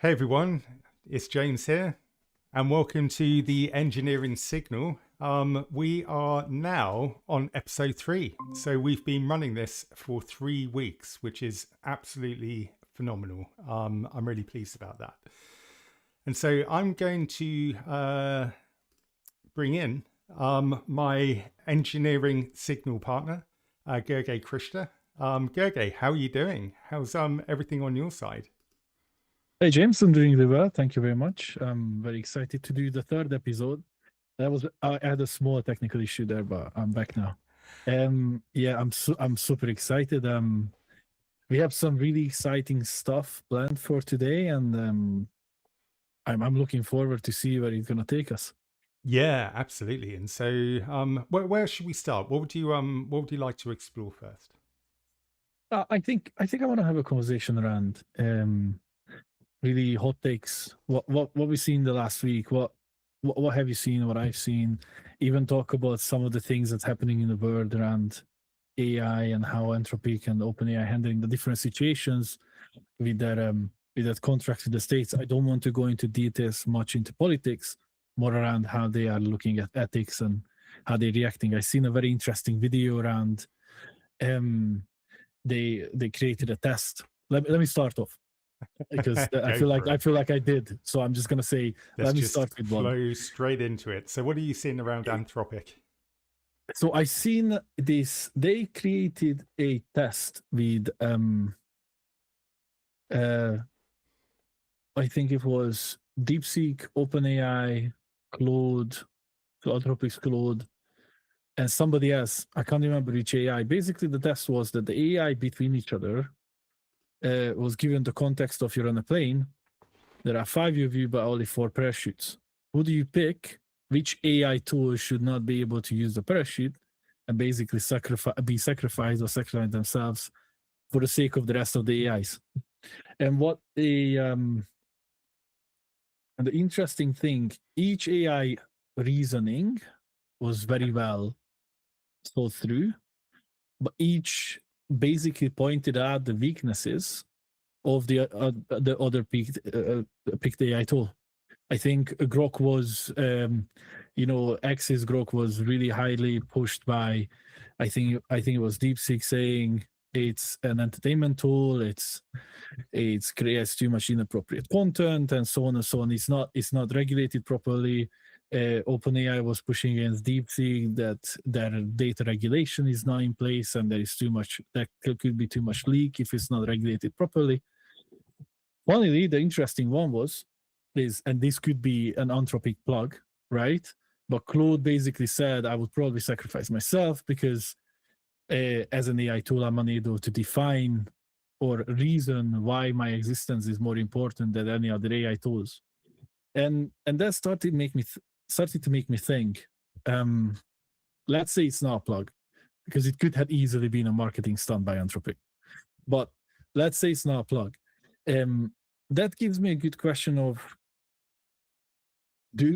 Hey everyone, it's James here, and welcome to the Engineering Signal. We are now on episode 3, so we've been running this for 3 weeks, which is absolutely phenomenal. I'm really pleased about that. And so I'm going to bring in my Engineering Signal partner, Gergely Krista. Gergely, how are you doing? How's everything on your side? Hey James, I'm doing really well. Thank you very much. I'm very excited to do the third episode. I had a small technical issue there, but I'm back now. Yeah, I'm super excited. We have some really exciting stuff planned for today, and I'm looking forward to see where it's gonna take us. Yeah, absolutely. And so, where should we start? What would you like to explore first? I want to have a conversation around really hot takes. What we've seen the last week. What have you seen? What I've seen. Even talk about some of the things that's happening in the world around AI and how Anthropic and OpenAI handling the different situations with that contract with the states. I don't want to go into details much into politics, more around how they are looking at ethics and how they're reacting. I've seen a very interesting video around um they created a test. Let me start off because Go for I it. feel like I did. So I'm just gonna say, Let's let me just start with one. flow straight into it. So, what are you seeing around Anthropic? So I seen this. They created a test with uh I think it was DeepSeek, OpenAI, Claude, Anthropic's Claude, and somebody else. I can't remember which AI. Basically, the test was that the AI between each other was given the context of you're on a plane. There are 5 of you, but only 4 parachutes. Who do you pick? Which AI tool should not be able to use the parachute and basically be sacrificed or sacrifice themselves for the sake of the rest of the AIs? And the interesting thing, each AI reasoning was very well thought through, but each basically pointed out the weaknesses of the other picked AI tool. I think Grok was, X's Grok was really highly pushed by, I think it was DeepSeek saying it's an entertainment tool. It creates too much inappropriate content and so on and so on. It's not regulated properly. OpenAI was pushing against DeepSeek that their data regulation is not in place and there could be too much leak if it's not regulated properly. Finally, the interesting one and this could be an Anthropic plug, right? But Claude basically said, I would probably sacrifice myself because as an AI tool, I'm unable to define or reason why my existence is more important than any other AI tools. And that started to make me think. Um, let's say it's not a plug, because it could have easily been a marketing stunt by Anthropic. But let's say it's not a plug. Um, that gives me a good question of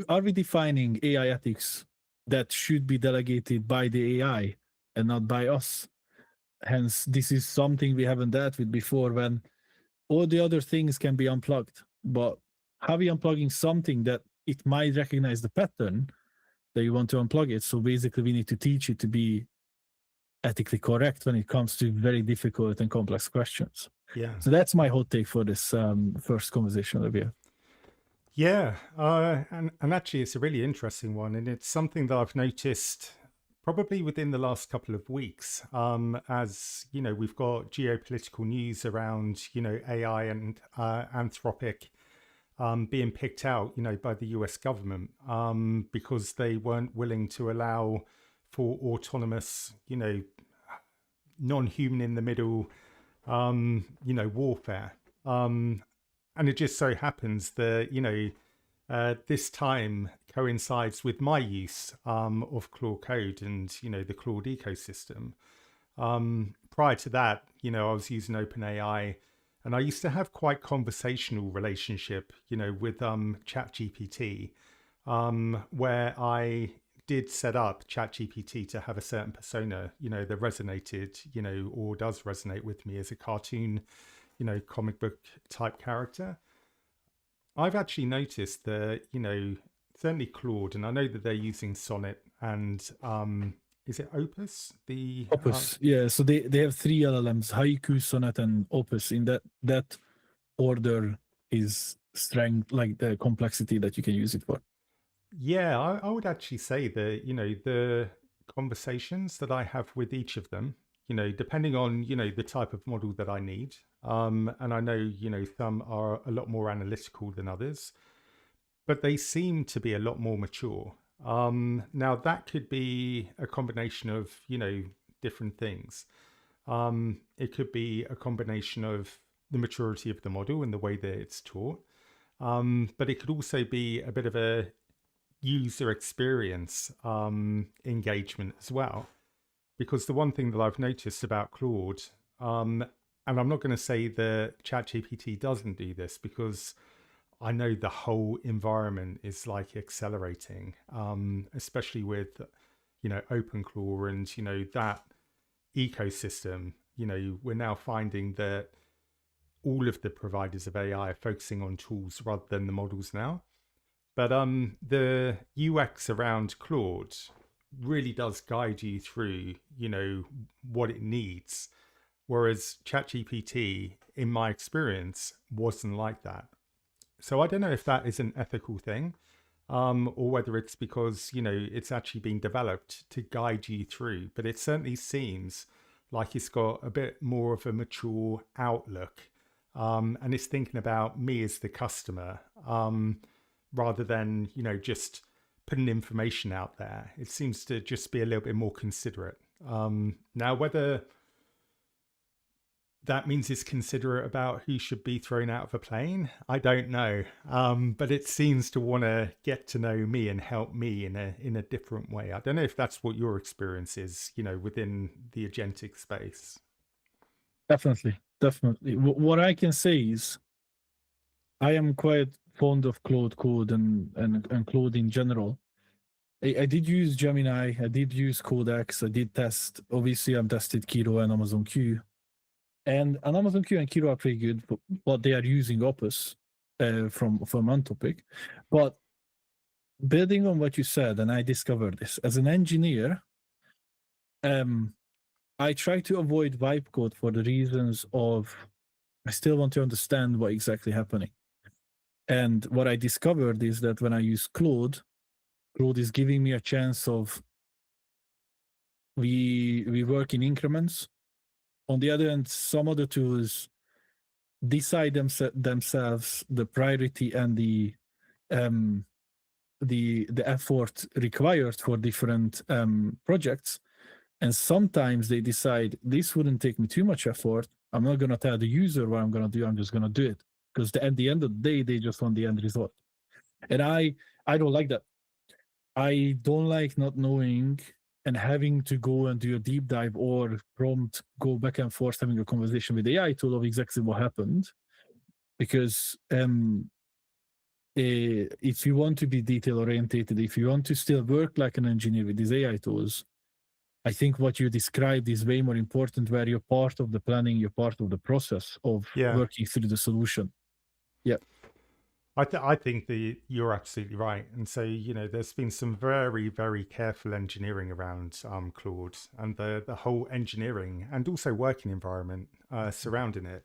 are we defining AI ethics that should be delegated by the AI and not by us? Hence, this is something we haven't dealt with before when all the other things can be unplugged. But how are we unplugging something that it might recognize the pattern that you want to unplug it? So basically, we need to teach it to be ethically correct when it comes to very difficult and complex questions. Yeah, So that's my hot take for this first conversation, Olivia. yeah, and actually, it's a really interesting one, and it's something that I've noticed probably within the last couple of weeks. As you know, we've got geopolitical news around AI and Anthropic being picked out, by the US government because they weren't willing to allow for autonomous, non-human in the middle, warfare. And it just so happens that, this time coincides with my use of Claude Code and, the Claude ecosystem. Prior to that, I was using OpenAI, and I used to have quite conversational relationship, with ChatGPT, where I did set up ChatGPT to have a certain persona, that resonated, or does resonate with me as a cartoon, comic book type character. I've actually noticed that, certainly Claude, and I know that they're using Sonnet and is it Opus? The Opus, yeah. So they have three LLMs: Haiku, Sonnet, and Opus. In that order is strength, like the complexity that you can use it for. yeah, I would actually say that, the conversations that I have with each of them, depending on, the type of model that I need. And I know, some are a lot more analytical than others, but they seem to be a lot more mature. Now that could be a combination of, different things. It could be a combination of the maturity of the model and the way that it's taught. But it could also be a bit of a user experience engagement as well. Because the one thing that I've noticed about Claude, and I'm not going to say that ChatGPT doesn't do this because I know the whole environment is like accelerating, especially with, OpenClaw and, that ecosystem. We're now finding that all of the providers of AI are focusing on tools rather than the models now. But the UX around Claude really does guide you through, what it needs. Whereas ChatGPT, in my experience, wasn't like that. So I don't know if that is an ethical thing, or whether it's because, it's actually been developed to guide you through. But it certainly seems like it's got a bit more of a mature outlook. And it's thinking about me as the customer, rather than, just putting information out there. It seems to just be a little bit more considerate. Now, whether that means it's considerate about who should be thrown out of a plane, I don't know. But it seems to want to get to know me and help me in a different way. I don't know if that's what your experience is, within the agentic space. Definitely, definitely. What I can say is, I am quite fond of Claude Code and Claude in general. I did use Gemini, I did use Codex, I did test. Obviously, I've tested Kiro and Amazon Q. And Amazon Q and Kiro are pretty good, but they are using Opus from Anthropic. But building on what you said, and I discovered this as an engineer, I try to avoid vibe code for the reasons of I still want to understand what exactly happening. And what I discovered is that when I use Claude is giving me a chance of we work in increments. On the other hand, some other tools decide themselves the priority and the effort required for different projects. And sometimes they decide this wouldn't take me too much effort. I'm not going to tell the user what I'm going to do. I'm just going to do it, because at the end of the day, they just want the end result. And I don't like that. I don't like not knowing and having to go and do a deep dive or prompt, go back and forth, having a conversation with the AI tool of exactly what happened. Because if you want to be detail orientated, if you want to still work like an engineer with these AI tools, I think what you described is way more important, where you're part of the planning, you're part of the process of working through the solution. Yeah. I think that you're absolutely right. And so, there's been some very, very careful engineering around Claude, and the whole engineering and also working environment surrounding it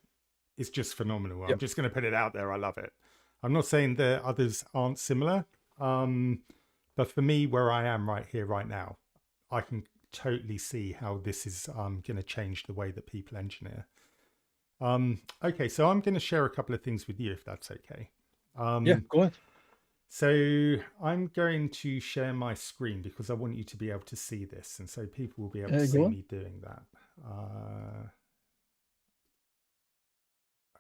is just phenomenal. I'm just going to put it out there. I love it. I'm not saying that others aren't similar, but for me, where I am right here, right now, I can totally see how this is going to change the way that people engineer. Okay, so I'm going to share a couple of things with you, if that's okay. Yeah, go ahead. So I'm going to share my screen because I want you to be able to see this, and so people will be able to see me doing that.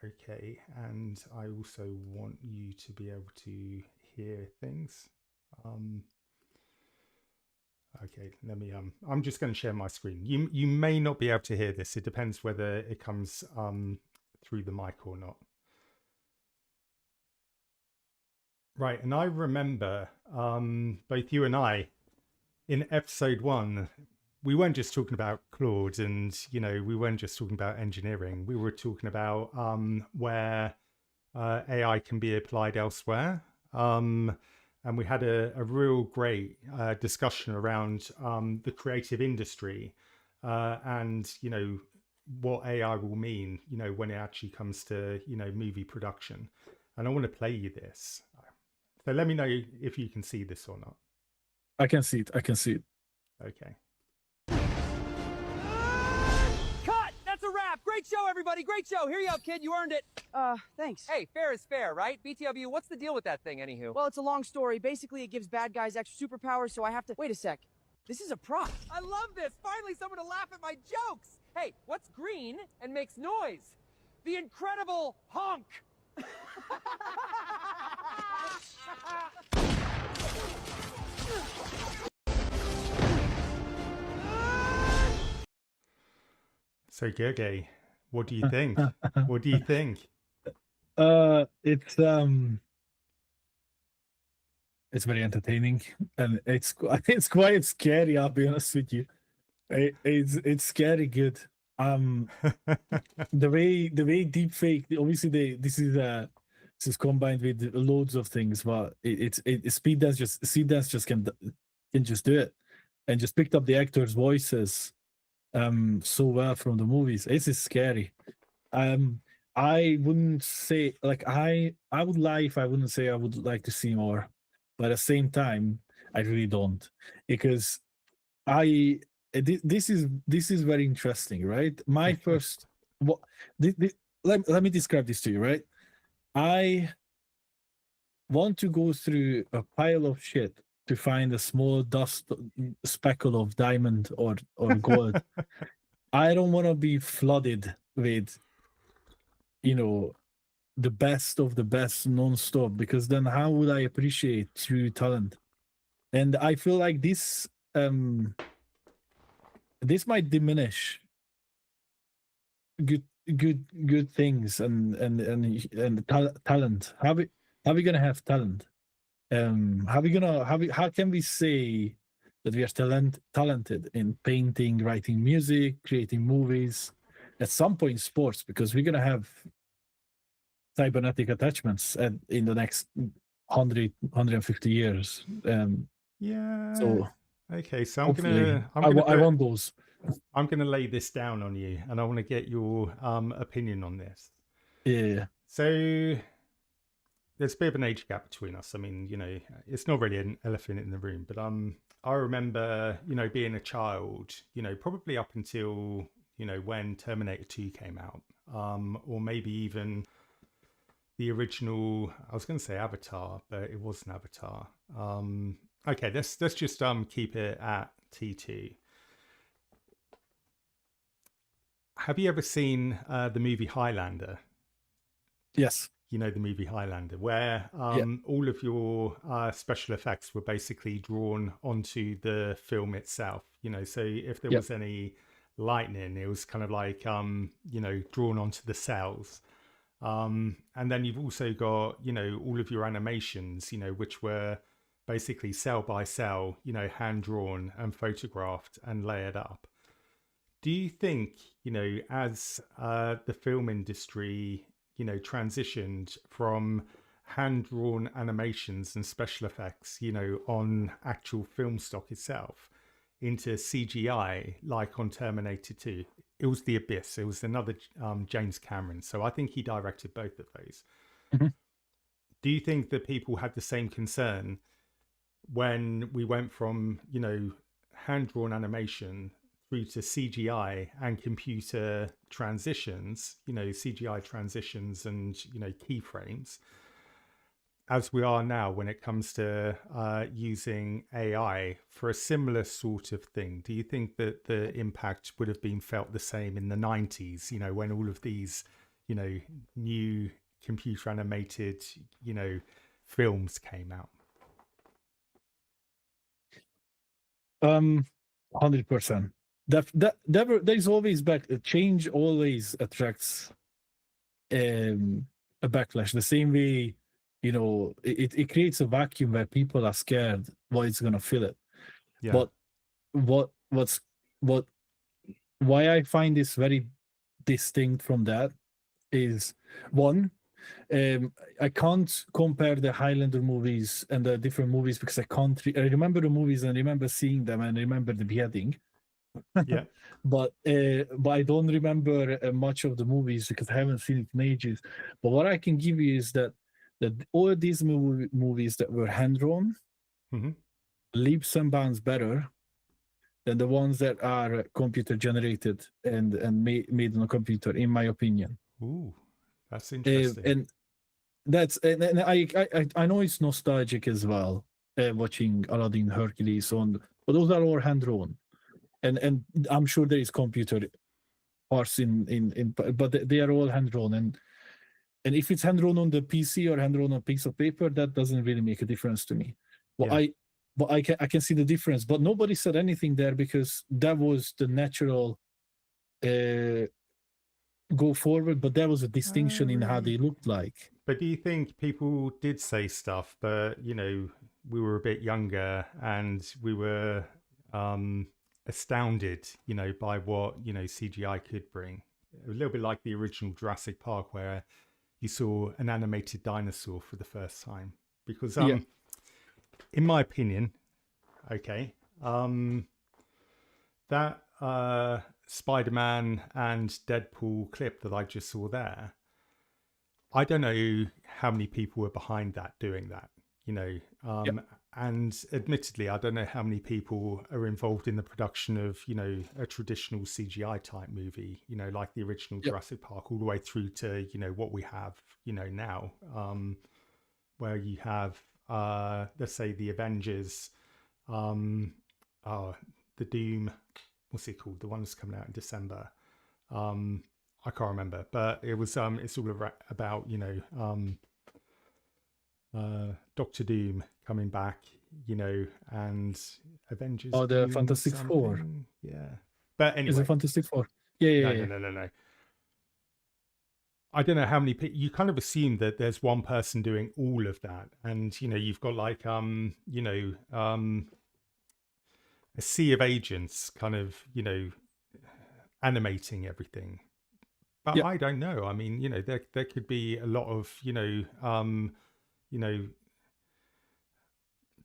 Okay, and I also want you to be able to hear things. Okay, let me I'm just going to share my screen. You may not be able to hear this. It depends whether it comes through the mic or not. Right, and I remember both you and I in episode 1, we weren't just talking about Claude, and we weren't just talking about engineering. We were talking about where AI can be applied elsewhere. And we had a real great discussion around the creative industry and, what AI will mean, when it actually comes to, movie production. And I want to play you this. So let me know if you can see this or not. I can see it. I can see it. Okay. Cut! That's a wrap! Great show, everybody! Great show! Here you go, kid. You earned it. Thanks. Hey, fair is fair, right? BTW, what's the deal with that thing, anywho? Well, it's a long story. Basically, it gives bad guys extra superpowers, so I have to... Wait a sec. This is a prop. I love this! Finally someone to laugh at my jokes! Hey, what's green and makes noise? The incredible honk! So, Gergely, what do you think? What do you think? It's very entertaining, and it's quite scary. I'll be honest with you. It's scary good. The way deepfake, obviously this is combined with loads of things, but it's speed dance just can just do it, and just picked up the actors' voices so well from the movies. This is scary. I wouldn't say, like, I would lie if I wouldn't say I would like to see more, but at the same time I really don't, because this is very interesting, right? My first let me describe this to you, right? I want to go through a pile of shit to find a small dust speckle of diamond or gold. I don't want to be flooded with, the best of the best non-stop, because then how would I appreciate true talent? And I feel like this might diminish good things and talent. How we gonna have talent? How can we say that we are talented in painting, writing music, creating movies, at some point sports, because we're gonna have cybernetic attachments in the next 150 years. Yeah. So okay, so I want those. I'm gonna lay this down on you, and I want to get your opinion on this. Yeah. So there's a bit of an age gap between us. I mean, it's not really an elephant in the room, but I remember, being a child, probably up until, when Terminator 2 came out, or maybe even the original, I was going to say Avatar, but it wasn't Avatar. Okay, let's just keep it at T2. Have you ever seen the movie Highlander? Yes. The movie Highlander, where all of your special effects were basically drawn onto the film itself. So if there was any lightning, it was kind of like drawn onto the cells. And then you've also got all of your animations, which were basically cell by cell, hand drawn and photographed and layered up. Do you think, as the film industry transitioned from hand-drawn animations and special effects, on actual film stock itself, into CGI, like on Terminator 2? It was The Abyss. It was another James Cameron. So I think he directed both of those. Mm-hmm. Do you think that people had the same concern when we went from, hand-drawn animation through to CGI and computer transitions, CGI transitions and, keyframes, as we are now when it comes to using AI for a similar sort of thing? Do you think that the impact would have been felt the same in the 90s, when all of these, new computer animated, films came out? 100%. There's always change always attracts a backlash. The same way, it creates a vacuum where people are scared what it's gonna fill it. Yeah. But why I find this very distinct from that is, one, I can't compare the Highlander movies and the different movies because I can't. I remember the movies and remember seeing them and remember the beheading. Yeah. But I don't remember much of the movies because I haven't seen it in ages. But what I can give you is that all these movies that were hand drawn Mm-hmm. leaps and bounds better than the ones that are computer generated and made on a computer, in my opinion. Ooh, that's interesting. And that's and I know it's nostalgic as well, watching Aladdin, Hercules, but those are all hand drawn, and I'm sure there is computer parts in but they are all hand drawn, and if it's hand drawn on the PC or hand drawn on a piece of paper, that doesn't really make a difference to me. Well, Yeah. I can see the difference, but nobody said anything there because that was the natural go forward, but there was a distinction in how Really? they looked like. But do you think people did say stuff, but we were a bit younger and we were astounded, by what CGI could bring? A little bit like the original Jurassic Park, where you saw an animated dinosaur for the first time. Because in my opinion, that Spider-Man and Deadpool clip that I just saw there, I don't know how many people were behind that doing that, and admittedly, I don't know how many people are involved in the production of, a traditional CGI type movie, like the original Jurassic Park, all the way through to, what we have, now, where you have, let's say, the Avengers, the Doom, what's it called? The one that's coming out in December. I can't remember, but it was it's all about Doctor Doom coming back, and Avengers. Oh, the Doom Fantastic Four. something. Yeah, but anyway, Is it Fantastic Four? Yeah. No. I don't know how many people. You kind of assume that there's one person doing all of that, and you've got like a sea of agents, kind of animating everything. But I don't know. I mean, there could be a lot of,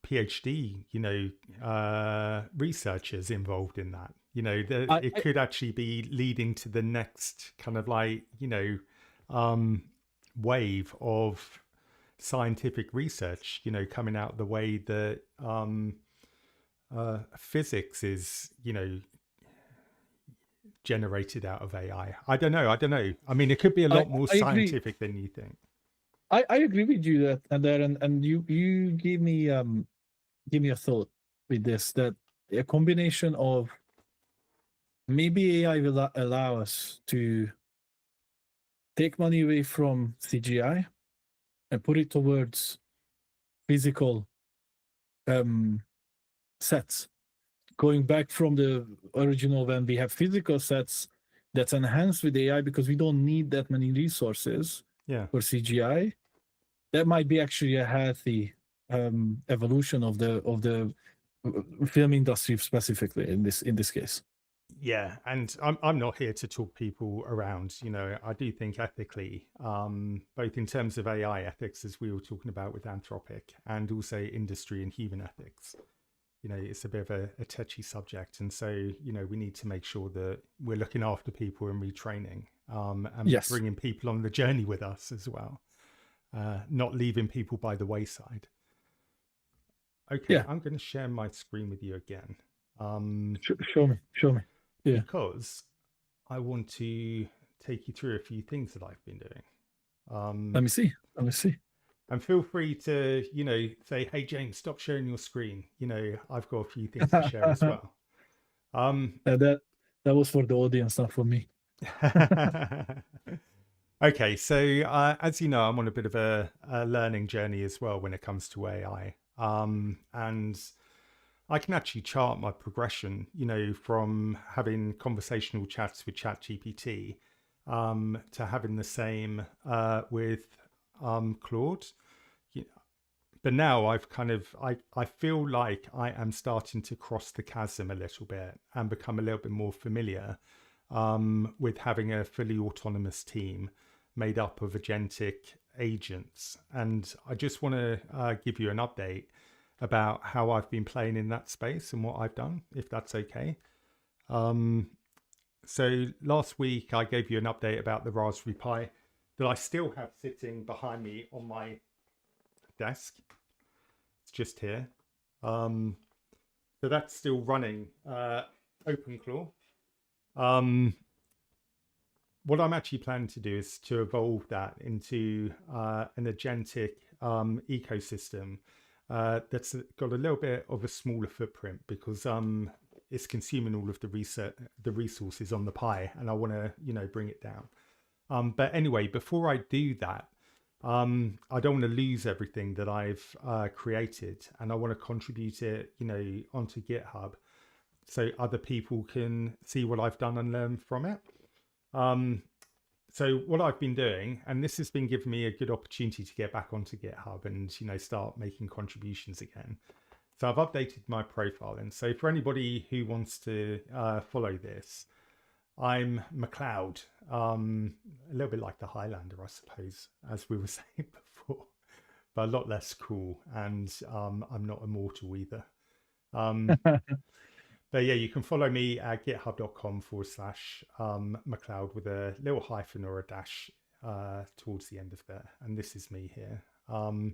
PhD, researchers involved in that. It could actually be leading to the next kind of like, wave of scientific research, coming out the way that physics is, generated out of AI. I don't know. I mean, it could be a lot more scientific than you think. I agree with you and you give me a thought with this, that a combination of maybe AI will allow us to take money away from CGI and put it towards physical sets. Going back from the original, when we have physical sets that's enhanced with AI because we don't need that many resources for CGI, that might be actually a healthy evolution of the film industry specifically in this case. Yeah, and I'm not here to talk people around. I do think ethically, both in terms of AI ethics, as we were talking about with Anthropic, and also industry and human ethics. It's a bit of a touchy subject. And so, we need to make sure that we're looking after people and retraining, and bringing people on the journey with us as well, not leaving people by the wayside. Okay, I'm going to share my screen with you again. Show me. Yeah. Because I want to take you through a few things that I've been doing. Let me see. And feel free to, say, hey, James, stop sharing your screen. I've got a few things to share as well. That was for the audience, not for me. Okay, so as you know, I'm on a bit of a learning journey as well when it comes to AI. And I can actually chart my progression, from having conversational chats with ChatGPT to having the same with Claude. But now I've I feel like I am starting to cross the chasm a little bit and become a little bit more familiar with having a fully autonomous team made up of agentic agents, and I just want to give you an update about how I've been playing in that space and what I've done, if that's okay. So last week I gave you an update about the Raspberry Pi that I still have sitting behind me on my desk. It's just here. So that's still running OpenClaw. What I'm actually planning to do is to evolve that into an agentic ecosystem that's got a little bit of a smaller footprint, because it's consuming all of the resources on the Pi, and I want to bring it down. But anyway, before I do that, I don't want to lose everything that I've created, and I want to contribute it onto GitHub so other people can see what I've done and learn from it. So what I've been doing, and this has been giving me a good opportunity to get back onto GitHub and start making contributions again. So I've updated my profile, and so for anybody who wants to follow this, I'm McLeod, a little bit like the Highlander, I suppose, as we were saying before, but a lot less cool, and I'm not immortal either. But yeah, you can follow me at github.com/McLeod with a little hyphen or a dash towards the end of there. And this is me here. But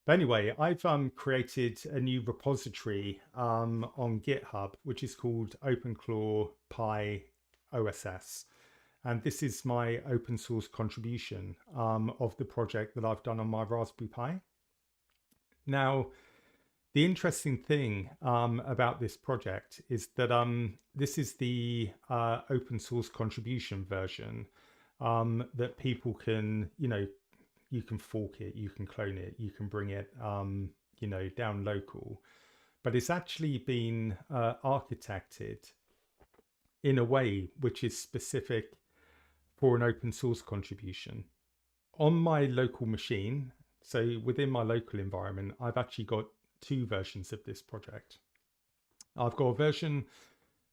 anyway, I've created a new repository on GitHub, which is called OpenClaw Pi OSS. And this is my open source contribution of the project that I've done on my Raspberry Pi. Now, the interesting thing about this project is that this is the open source contribution version that people can, you can fork it, you can clone it, you can bring it, down local. But it's actually been architected in a way which is specific for an open source contribution. On my local machine, so within my local environment, I've actually got two versions of this project. I've got a version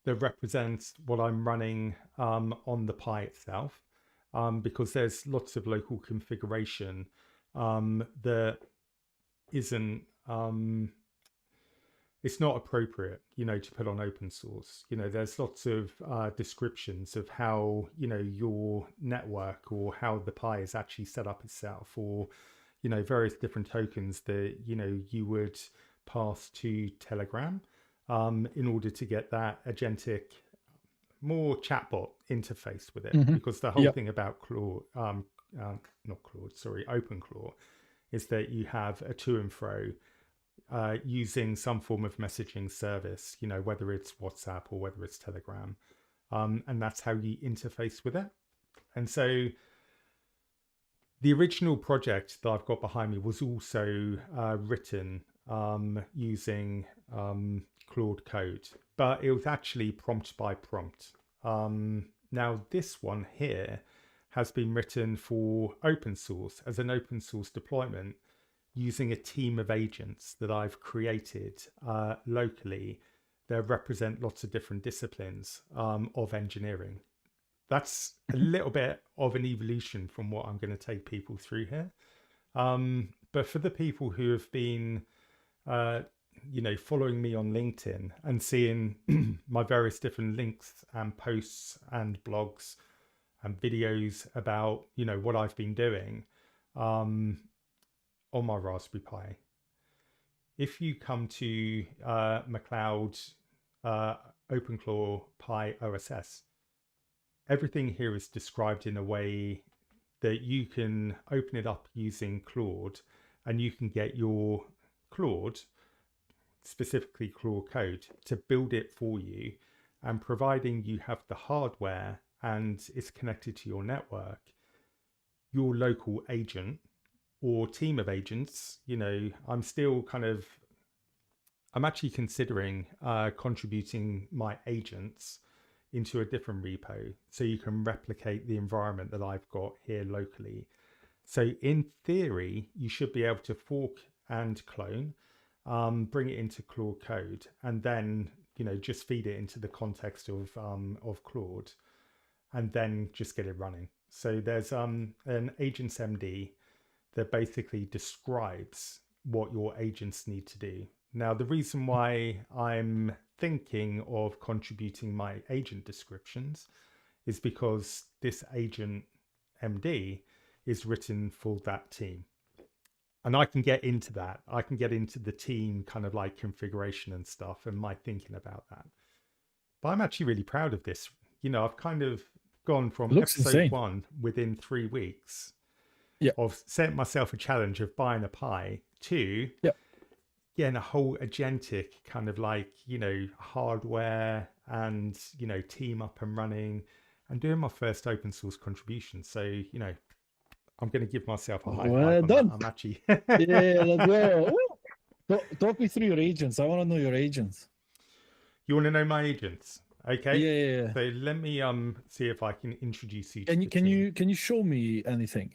that represents what I'm running on the Pi itself, because there's lots of local configuration that isn't, it's not appropriate, to put on open source. There's lots of descriptions of how, your network or how the Pi is actually set up itself, or various different tokens that you would pass to Telegram in order to get that agentic, more chatbot interface with it. Because the whole thing about OpenClaw is that you have a to and fro using some form of messaging service, whether it's WhatsApp or whether it's Telegram, and that's how you interface with it. And so the original project that I've got behind me was also written using Claude code, but it was actually prompt by prompt. Now this one here has been written for open source as an open source deployment using a team of agents that I've created locally that represent lots of different disciplines of engineering. That's a little bit of an evolution from what I'm going to take people through here. But for the people who have been, following me on LinkedIn and seeing my various different links and posts and blogs and videos about, what I've been doing on my Raspberry Pi, if you come to McLeod OpenClaw Pi OSS, everything here is described in a way that you can open it up using Claude, and you can get your Claude, specifically Claude code, to build it for you. And providing you have the hardware and it's connected to your network, your local agent or team of agents, I'm actually considering contributing my agents into a different repo so you can replicate the environment that I've got here locally. So in theory, you should be able to fork and clone, bring it into Claude code, and then just feed it into the context of Claude, and then just get it running. So there's an agents MD that basically describes what your agents need to do. Now, the reason why I'm thinking of contributing my agent descriptions is because this agent MD is written for that team. And I can get into that. I can get into the team kind of like configuration and stuff and my thinking about that. But I'm actually really proud of this. You know, I've kind of gone from Looks episode insane. 1 within 3 weeks Yeah. of setting myself a challenge of buying a pie to getting a whole agentic kind of like, you know, hardware and, you know, team up and running and doing my first open source contribution. So, you know, I'm going to give myself a high Well five on done. that. I'm actually... Yeah, let's go. Talk me through your agents. I want to know your agents. You want to know my agents? Okay. Yeah. So let me see if I can introduce you to Can the you can team. you can you show me anything?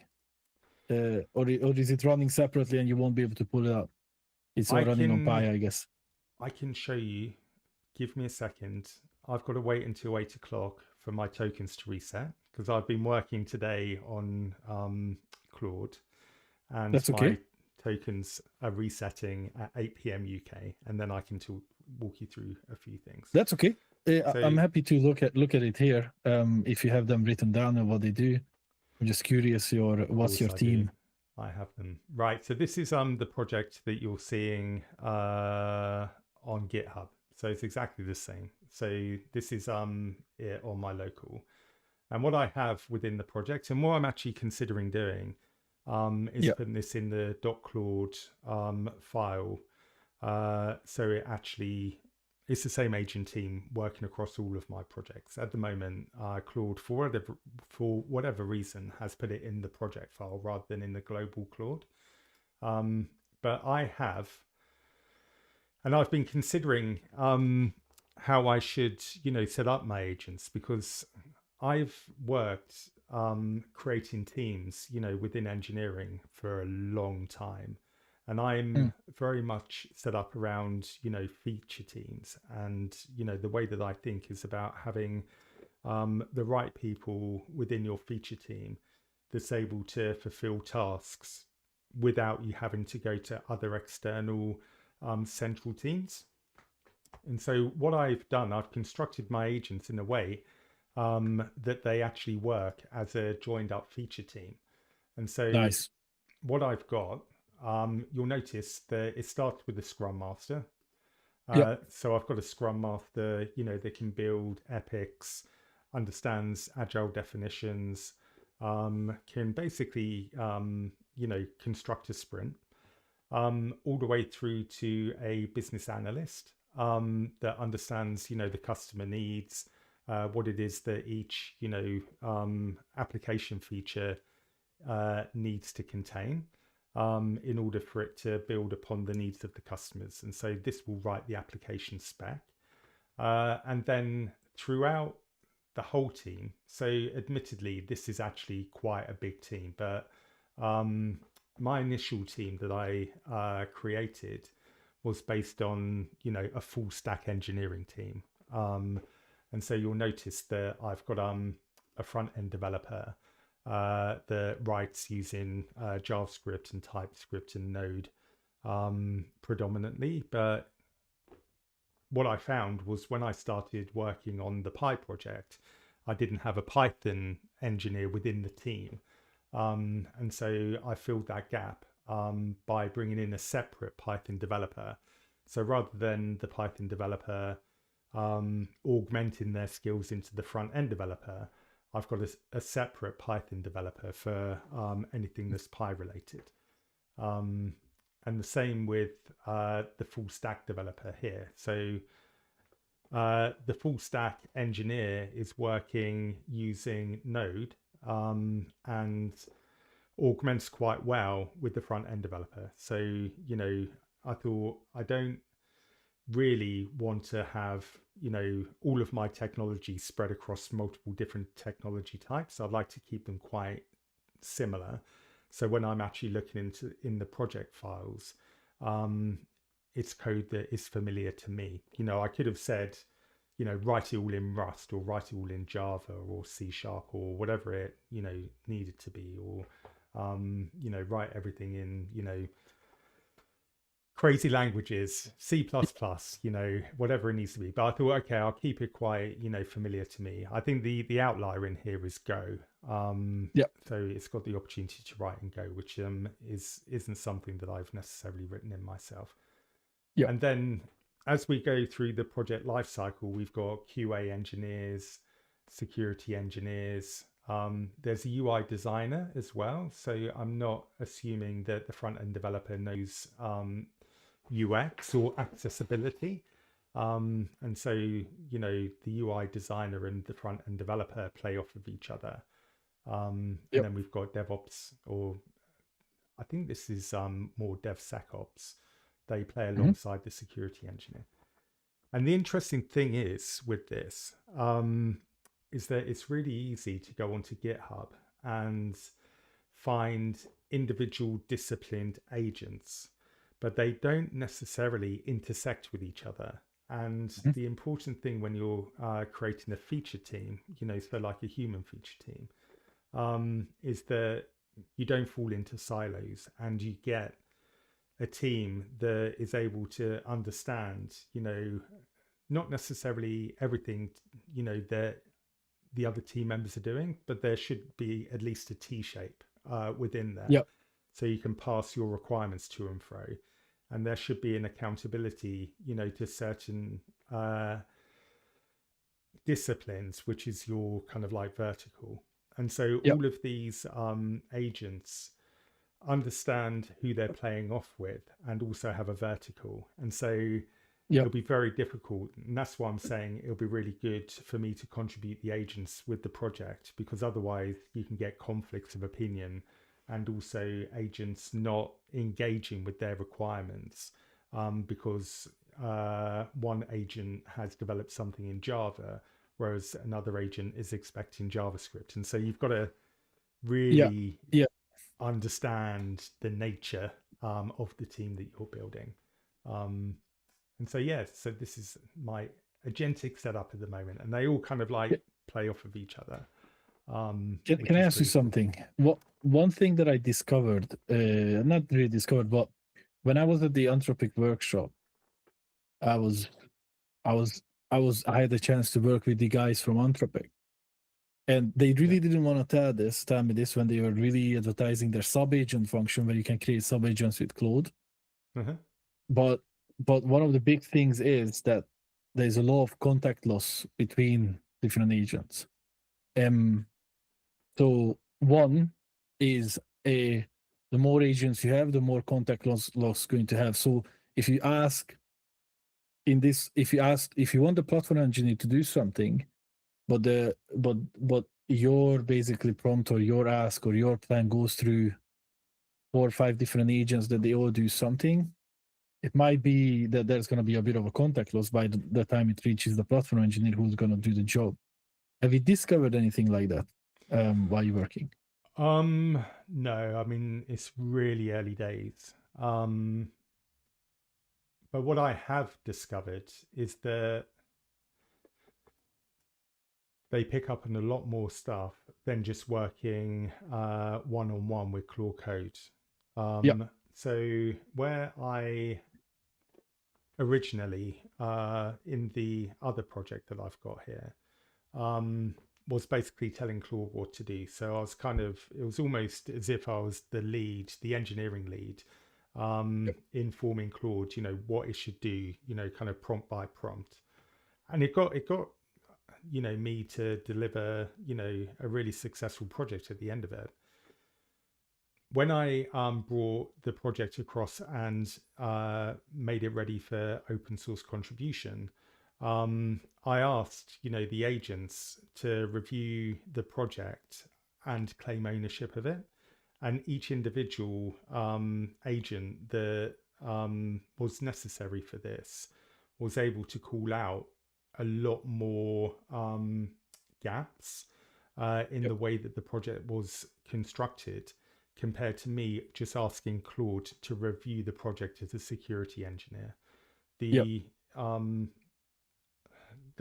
Or is it running separately and you won't be able to pull it up? It's all running on Pi, I guess. I can show you. Give me a second. I've got to wait until 8 o'clock for my tokens to reset because I've been working today on Claude, and That's okay. my tokens are resetting at 8 p.m. UK, and then I can walk you through a few things. That's okay. I'm happy to look at it here. If you have them written down and what they do, I'm just curious. What's your team? I have them right. So this is the project that you're seeing on GitHub. So it's exactly the same. So this is on my local, and what I have within the project, and what I'm actually considering doing, is putting this in the .claude file. So it actually, it's the same agent team working across all of my projects. At the moment, Claude, for whatever reason, has put it in the project file rather than in the global Claude. But I have, and I've been considering how I should, you know, set up my agents, because I've worked creating teams, you know, within engineering for a long time. And I'm very much set up around, you know, feature teams. And, you know, the way that I think is about having the right people within your feature team that's able to fulfill tasks without you having to go to other external central teams. And so what I've done, I've constructed my agents in a way that they actually work as a joined up feature team. And so what I've got, you'll notice that it starts with the Scrum Master. So I've got a Scrum Master, you know, that can build epics, understands agile definitions, can basically, you know, construct a sprint, all the way through to a business analyst that understands, you know, the customer needs, what it is that each, you know, application feature needs to contain in order for it to build upon the needs of the customers. And so this will write the application spec. And then throughout the whole team, so admittedly, this is actually quite a big team, but my initial team that I created was based on, you know, a full stack engineering team. And so you'll notice that I've got a front end developer that writes using JavaScript and TypeScript and Node predominantly. But what I found was when I started working on the Pi project, I didn't have a Python engineer within the team. And so I filled that gap by bringing in a separate Python developer. So rather than the Python developer augmenting their skills into the front end developer, I've got a separate Python developer for anything that's Pi related. And the same with the full stack developer here. So the full stack engineer is working using Node and augments quite well with the front end developer. So, you know, I thought I don't really want to have, you know, all of my technology spread across multiple different technology types. I'd like to keep them quite similar. So when I'm actually looking in the project files, it's code that is familiar to me. You know, I could have said, you know, write it all in Rust or write it all in Java or C# or whatever it, you know, needed to be, or write everything in, crazy languages, C++, whatever it needs to be. But I thought, okay, I'll keep it quite, familiar to me. I think the outlier in here is Go. So it's got the opportunity to write in Go, which isn't something that I've necessarily written in myself. And then as we go through the project lifecycle, we've got QA engineers, security engineers. There's a UI designer as well. So I'm not assuming that the front end developer knows UX or accessibility. And so, the UI designer and the front end developer play off of each other. And then we've got DevOps, or I think this is more DevSecOps. They play alongside the security engineer. And the interesting thing is with this is that it's really easy to go onto GitHub and find individual disciplined agents, but they don't necessarily intersect with each other. And the important thing when you're creating a feature team, so like a human feature team, is that you don't fall into silos and you get a team that is able to understand, not necessarily everything, that the other team members are doing, but there should be at least a T-shape within there. So you can pass your requirements to and fro. And there should be an accountability, to certain disciplines, which is your kind of like vertical. And so all of these agents understand who they're playing off with and also have a vertical. And so it'll be very difficult. And that's why I'm saying it'll be really good for me to contribute the agents with the project, because otherwise you can get conflicts of opinion and also agents not engaging with their requirements because one agent has developed something in Java, whereas another agent is expecting JavaScript. And so you've got to really understand the nature of the team that you're building. And so, so this is my agentic setup at the moment, and they all kind of like play off of each other. Can I ask you something? One thing that I discovered, not really discovered, but when I was at the Anthropic workshop, I had the chance to work with the guys from Anthropic, and they really didn't want to tell me this when they were really advertising their sub-agent function where you can create sub-agents with Claude. But one of the big things is that there's a lot of contact loss between different agents. So one is the more agents you have, the more contact loss going to have. So if you want the platform engineer to do something, but your basically prompt or your ask or your plan goes through 4 or 5 different agents that they all do something, it might be that there's going to be a bit of a contact loss by the time it reaches the platform engineer who's going to do the job. Have you discovered anything like that while you're working? No, I mean, it's really early days. But what I have discovered is that they pick up on a lot more stuff than just working one-on-one with Claude Code. So where I originally, in the other project that I've got here, was basically telling Claude what to do. So I was it was almost as if I was the lead, the engineering lead, informing Claude, what it should do, kind of prompt by prompt. And it got me to deliver, a really successful project at the end of it. When I brought the project across and made it ready for open source contribution, I asked, the agents to review the project and claim ownership of it. And each individual agent that was necessary for this was able to call out a lot more gaps in the way that the project was constructed, compared to me just asking Claude to review the project as a security engineer. The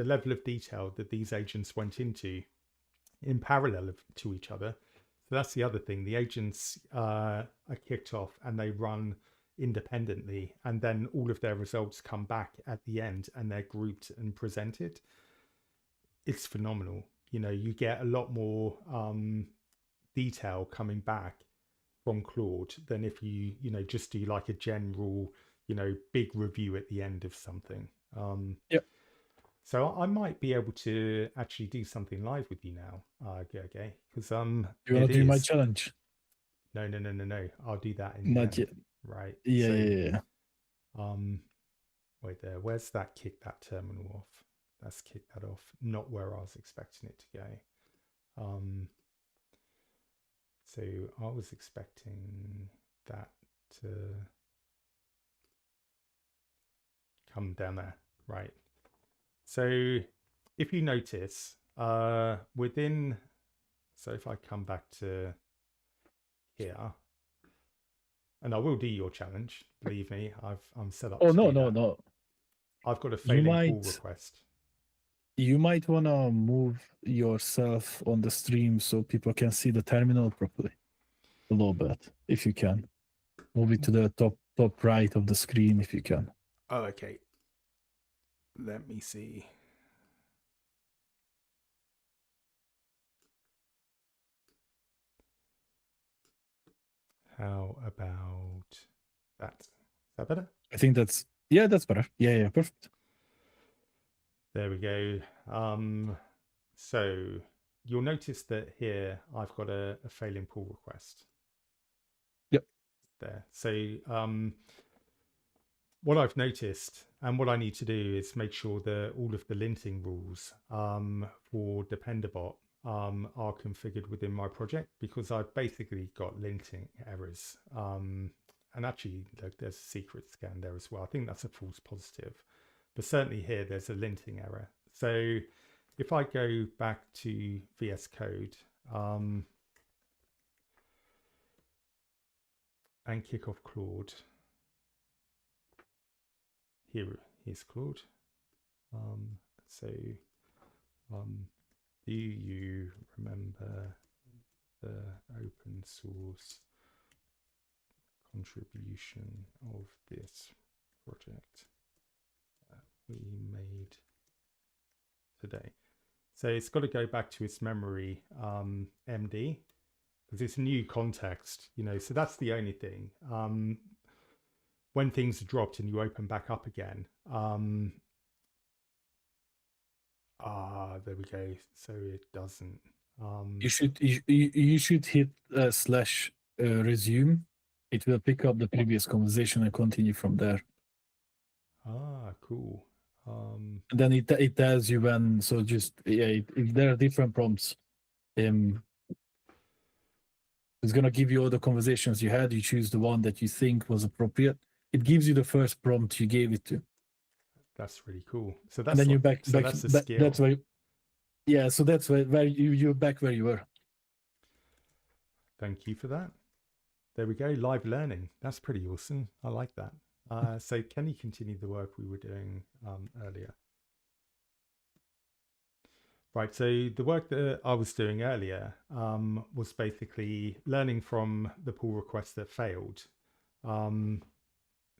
level of detail that these agents went into in parallel to each other. So that's the other thing. The agents are kicked off and they run independently, and then all of their results come back at the end and they're grouped and presented. It's phenomenal. You get a lot more detail coming back from Claude than if you just do like a general, big review at the end of something. Yep. So I might be able to actually do something live with you now, Gergely, because You want to do my challenge? No. I'll do that in Not the end. yet. Right. Yeah, So, yeah. wait there. Where's that kick that terminal off? That's kick that off. Not where I was expecting it to go. So I was expecting that to come down there. Right. So if you notice, so if I come back to here, and I will do your challenge, believe me, I'm set up Oh, to no, do no, that. no. I've got a failing pull might- request. You might want to move yourself on the stream so people can see the terminal properly. A little bit, if you can. Move it to the top right of the screen if you can. Oh, okay. Let me see. How about that? Is that better? I think that's better. Yeah, perfect. There we go. So you'll notice that here I've got a failing pull request. Yep. There. So what I've noticed and what I need to do is make sure that all of the linting rules for Dependabot are configured within my project, because I've basically got linting errors. And actually, look, there's a secret scan there as well. I think that's a false positive. But certainly here, there's a linting error. So if I go back to VS Code and kick off Claude, here's Claude. Do you remember the open source contribution of this project that we made today? So it's got to go back to its memory MD, because it's new context, so that's the only thing. When things are dropped and you open back up again, there we go. So it doesn't. You should hit / resume. It will pick up the previous conversation and continue from there. Cool. And then it tells you when. So just if there are different prompts, it's gonna give you all the conversations you had. You choose the one that you think was appropriate. It gives you the first prompt you gave it to. That's really cool. So that's and then you're back. that's a skill. That's why. Yeah, so that's where you're back where you were. Thank you for that. There we go. Live learning. That's pretty awesome. I like that. So can you continue the work we were doing earlier? Right. So the work that I was doing earlier was basically learning from the pull request that failed.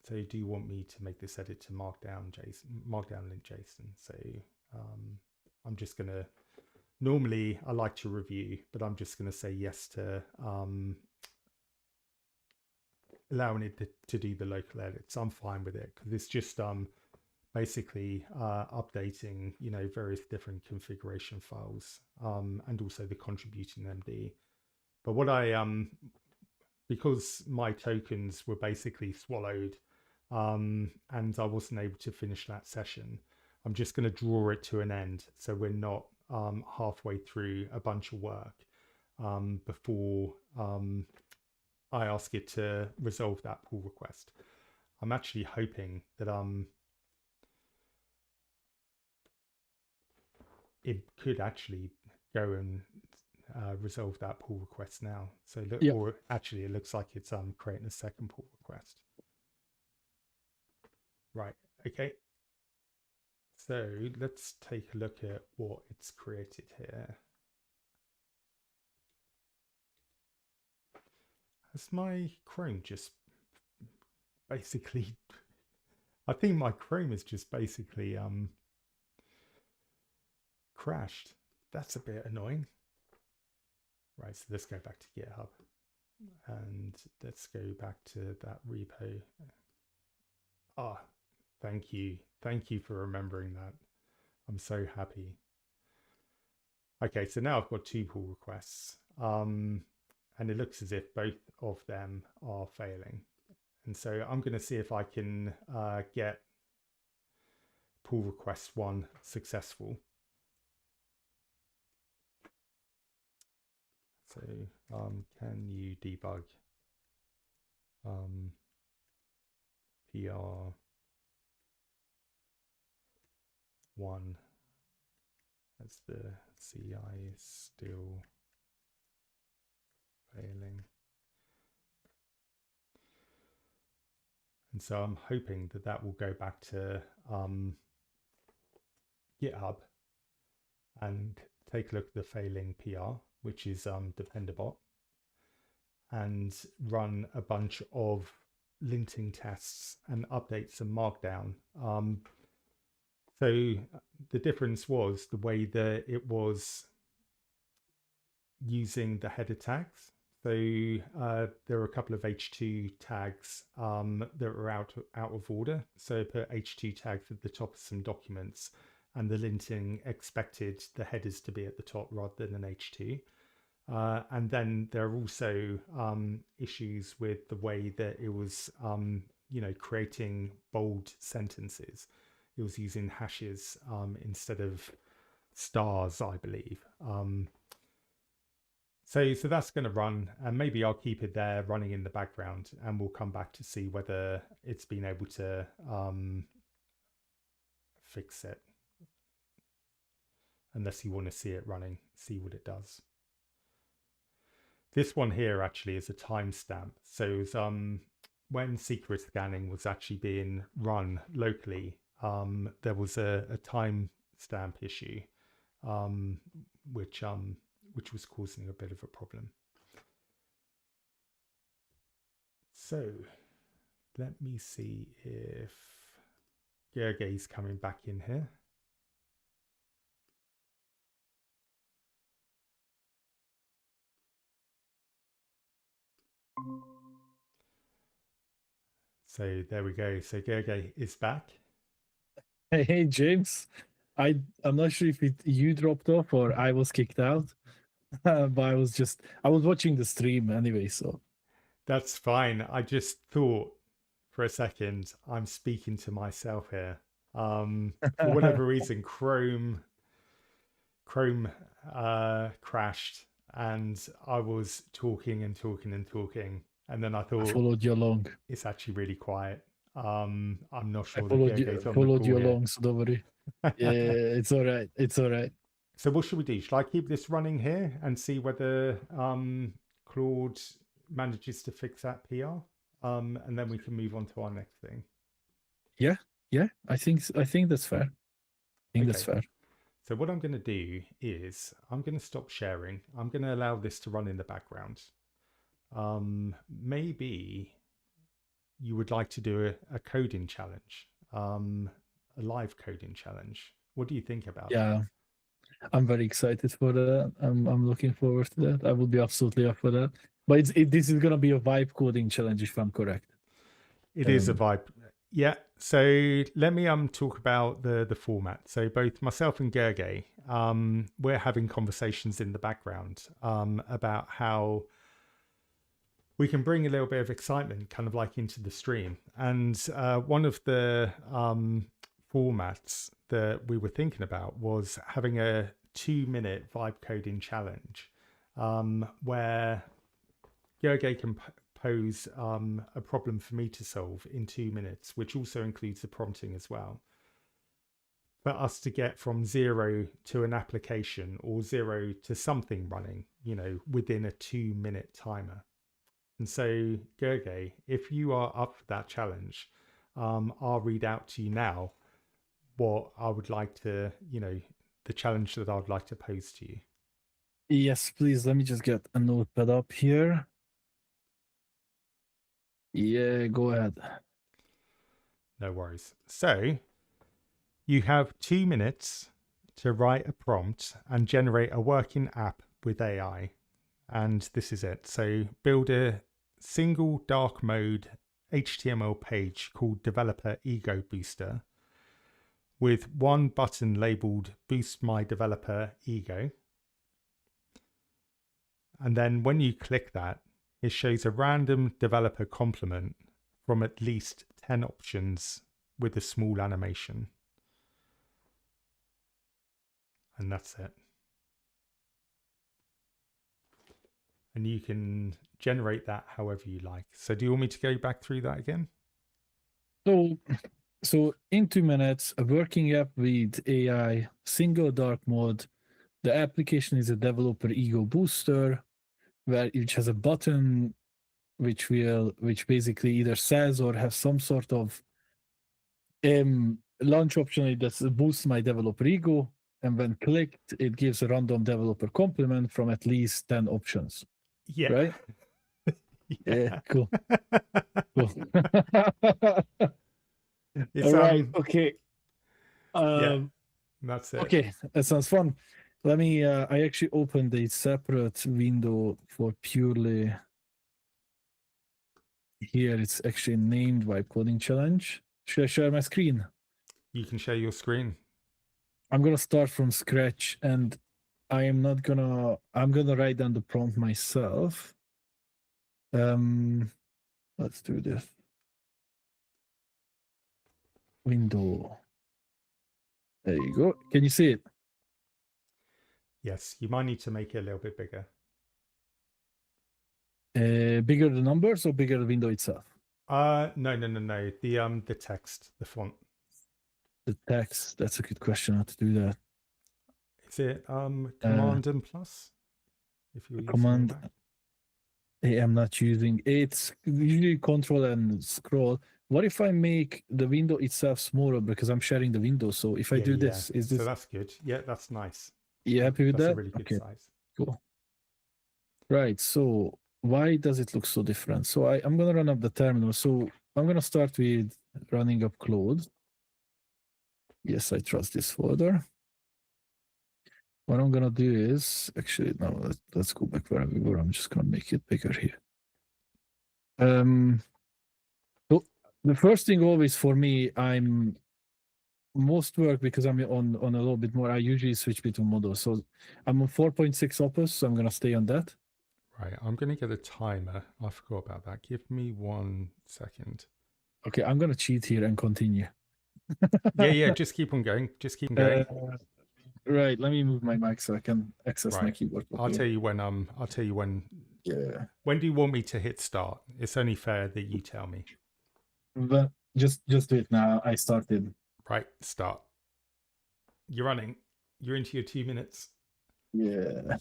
So do you want me to make this edit to markdown link JSON? So I'm just going to, normally I like to review, but I'm just going to say yes to allowing it to do the local edits. I'm fine with it because it's just basically updating, various different configuration files and also the contributing MD. But what because my tokens were basically swallowed and I wasn't able to finish that session, I'm just going to draw it to an end. So we're not halfway through a bunch of work before I ask it to resolve that pull request. I'm actually hoping that it could actually go and resolve that pull request now. So look, Yep. Or actually it looks like it's creating a second pull request. Right, okay. So let's take a look at what it's created here. Has my Chrome just basically... I think my Chrome is just basically crashed. That's a bit annoying. Right, so let's go back to GitHub. And let's go back to that repo. Ah, thank you. Thank you for remembering that. I'm so happy. Okay, so now I've got 2 pull requests. And it looks as if both of them are failing. And so I'm going to see if I can get pull request 1 successful. So can you debug PR 1 as the CI is still failing? And so I'm hoping that that will go back to GitHub and take a look at the failing PR, which is Dependabot, and run a bunch of linting tests and update some Markdown. So the difference was the way that it was using the header tags. So there are a couple of H2 tags that were out of order. So put H2 tags at the top of some documents, and the linting expected the headers to be at the top rather than an H2. And then there are also issues with the way that it was, creating bold sentences. It was using hashes instead of stars, I believe. So that's going to run, and maybe I'll keep it there running in the background, and we'll come back to see whether it's been able to fix it. Unless you want to see it running, see what it does. This one here actually is a timestamp. So it was, when secret scanning was actually being run locally, there was a timestamp issue, which was causing a bit of a problem. So let me see if Gergely's coming back in here. So there we go. So Gergely is back. Hey, James. I'm not sure if you dropped off or I was kicked out, but I was watching the stream anyway, so. That's fine. I just thought for a second I'm speaking to myself here. For whatever reason, Chrome crashed, and I was talking and talking and talking, and then I thought I followed you along. It's actually really quiet. I'm not sure I followed you here. along, so don't worry. Yeah, it's all right. It's all right. So what should we do? Should I keep this running here and see whether Claude manages to fix that PR? And then we can move on to our next thing. Yeah. I think that's fair. That's fair. So what I'm going to do is I'm going to stop sharing. I'm going to allow this to run in the background. Maybe you would like to do a coding challenge, a live coding challenge. What do you think about that? Yeah, I'm very excited for that. I'm looking forward to that. I will be absolutely up for that. But this is gonna be a vibe coding challenge, if I'm correct. It is a vibe. Yeah. So let me talk about the format. So both myself and Gergely, we're having conversations in the background about how we can bring a little bit of excitement kind of like into the stream. And one of the formats that we were thinking about was having a 2-minute vibe coding challenge where Gergely can pose a problem for me to solve in 2 minutes, which also includes the prompting as well, for us to get from 0 to an application or 0 to something running, within a 2-minute timer. And so, Gergely, if you are up for that challenge, I'll read out to you now what I would like to, the challenge that I would like to pose to you. Yes, please. Let me just get a notepad up here. Yeah, go ahead. No worries. So you have 2 minutes to write a prompt and generate a working app with AI. And this is it. So build a single dark mode HTML page called Developer Ego Booster with one button labeled Boost My Developer Ego. And then when you click that, it shows a random developer complement from at least 10 options with a small animation. And that's it. And you can generate that however you like. So do you want me to go back through that again? So in 2 minutes, a working app with AI, single dark mode. The application is a developer ego booster, which has a button which basically either says or has some sort of launch option that boosts my developer ego. And when clicked, it gives a random developer complement from at least 10 options. Yeah. Right? Yeah, cool. Cool. It's, All right. Okay. yeah, that's it. Okay, that sounds fun. Let me. I actually opened a separate window for purely. Here, it's actually named Vibe Coding Challenge. Should I share my screen? You can share your screen. I'm gonna start from scratch, and I am not gonna. I'm gonna write down the prompt myself. Let's do this. Window. There you go. Can you see it? Yes, you might need to make it a little bit bigger. Bigger the numbers or bigger the window itself? No. The text, the font. The text. That's a good question. How to do that? Is it Command and Plus? If you're using Command. Mac? I'm not using it's usually Control and Scroll. What if I make the window itself smaller because I'm sharing the window? So if I do this, is this? So that's good. Yeah, that's nice. You happy with That's that? a really good Okay, size. cool. Right. So why does it look so different? So I'm gonna run up the terminal. So I'm gonna start with running up Claude. Yes, I trust this folder. What I'm gonna do is actually no. Let's go back where we were. I'm just gonna make it bigger here. So the first thing always for me, I'm most work because I'm on a little bit more. I usually switch between models. So I'm on 4.6 Opus, so I'm gonna stay on that. Right, I'm gonna get a timer. I forgot about that. Give me 1 second. Okay, I'm gonna cheat here and continue. Yeah, just keep on going. Just keep on going. Right, let me move my mic so I can access my keyboard properly. I'll tell you when I'll tell you when. Yeah. When do you want me to hit start? It's only fair that you tell me. But just do it now. I started. Right, start. You're running. You're into your 2 minutes. Yeah.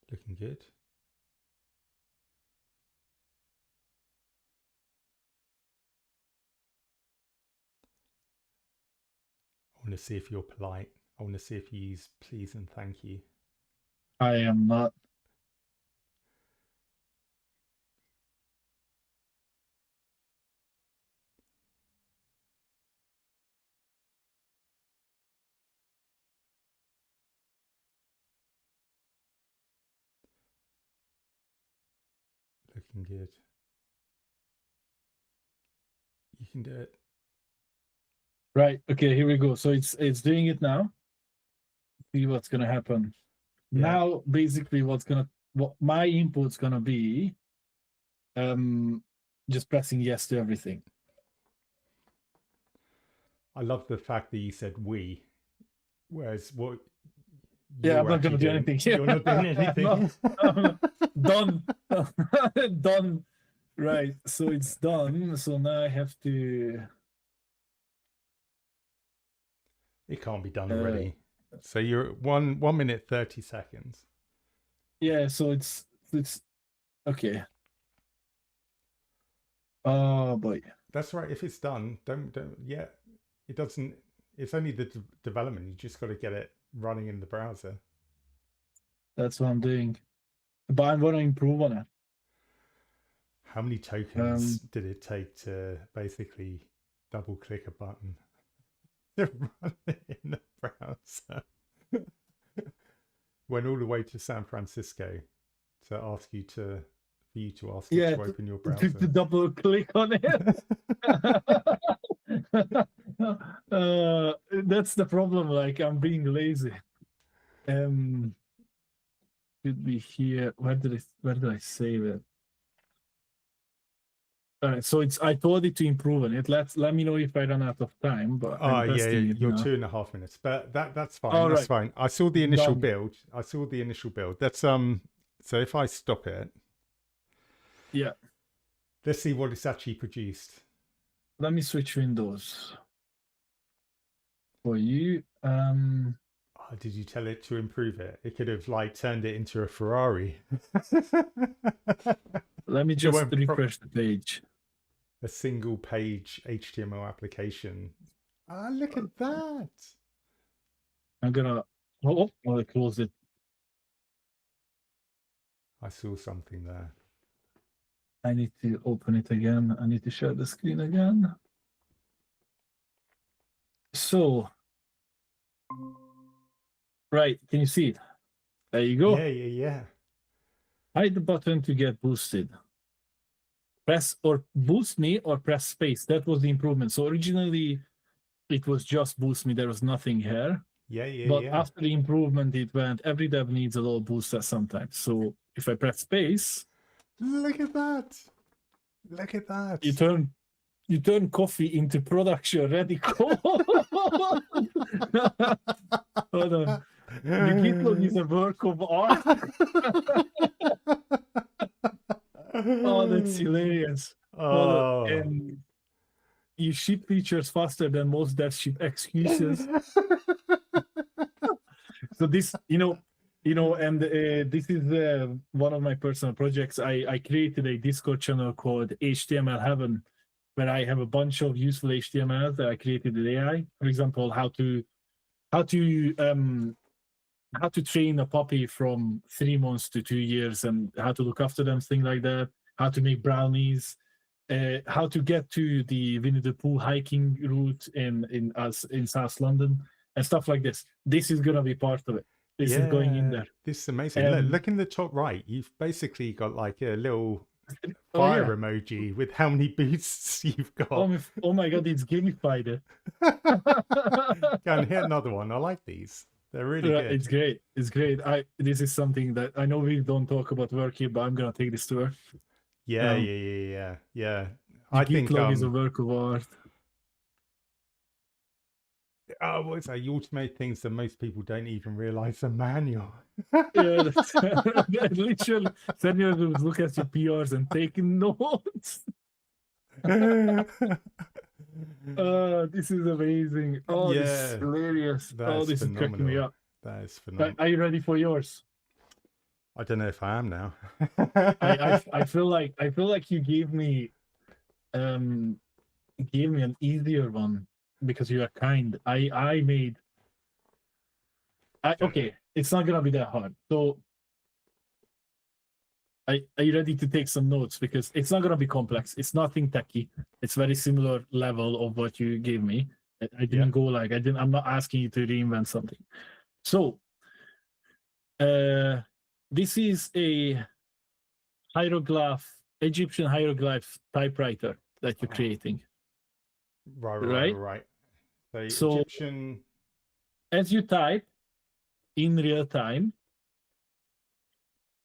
Looking good. I want to see if you're polite. I want to see if you use please and thank you. I am not. Looking good. You can do it. Right. Okay, here we go. So it's doing it now. See what's gonna happen. Yeah. Now basically what my input's gonna be just pressing yes to everything. I love the fact that you said we, whereas what Yeah, I'm not gonna do anything. You're not doing anything. No. Done. Done. Right. So it's done. So now I have to. It can't be done already. So you're at 1 minute 30 seconds. Yeah. So it's okay. Oh boy. That's right. If it's done, don't. Yeah, it doesn't. It's only the development. You just got to get it running in the browser. That's what I'm doing. But I want to improve on it. How many tokens did it take to basically double click a button to run it in the browser? Went all the way to San Francisco to ask you to ask it to open your browser. To double click on it. That's the problem. Like, I'm being lazy. Should be here. Where did I save it? All right, so I told it to improve on it. Let me know if I run out of time. But you're 2.5 minutes, but that's fine. That's fine. I saw the initial build. That's so if I stop it, yeah. Let's see what it's actually produced. Let me switch windows for you. Did you tell it to improve it? It could have like turned it into a Ferrari. Let me just refresh the page. A single page HTML application. Look at that. I'm gonna I closed it. I saw something there. I need to open it again. I need to share the screen again. So, right, can you see it? There you go. Yeah. Hide the button to get boosted. Press or boost me or press space. That was the improvement. So originally it was just boost me. There was nothing here. But after the improvement, it went, every dev needs a little booster sometimes. So if I press space. Look at that. Look at that. You turn coffee into production ready code. Hold on. The GitLog is a work of art. Oh, that's hilarious. And you ship features faster than most devs ship excuses. So this, and this is one of my personal projects. I created a Discord channel called HTML Heaven, where I have a bunch of useful HTML that I created with AI. For example, how to train a puppy from 3 months to 2 years, and how to look after them, things like that. How to make brownies, how to get to the Winnie the Pooh hiking route in South London, and stuff like this. This is gonna be part of it. This is going in there. This is amazing. Look in the top right. You've basically got like a little fire emoji with how many boosts you've got. Oh my god, it's gamified it. Go and hit another one. I like these. They're really good. It's great. It's great. This is something that I know we don't talk about work here, but I'm gonna take this to her. Yeah. I think GitLog is a work of art. What's that? You automate things that most people don't even realize are manual. Yeah, literally. Seniors will look at your PRs and take notes. This is amazing. This is hilarious. This is cracking me up. That is phenomenal. Are you ready for yours? I don't know if I am now. I feel like you gave me an easier one because you are kind. Okay, it's not gonna be that hard. So are you ready to take some notes? Because it's not gonna be complex. It's nothing techy. It's very similar level of what you gave me. I didn't go like I'm not asking you to reinvent something. So this is a Egyptian hieroglyph typewriter that you're creating. Right. So Egyptian. As you type in real time,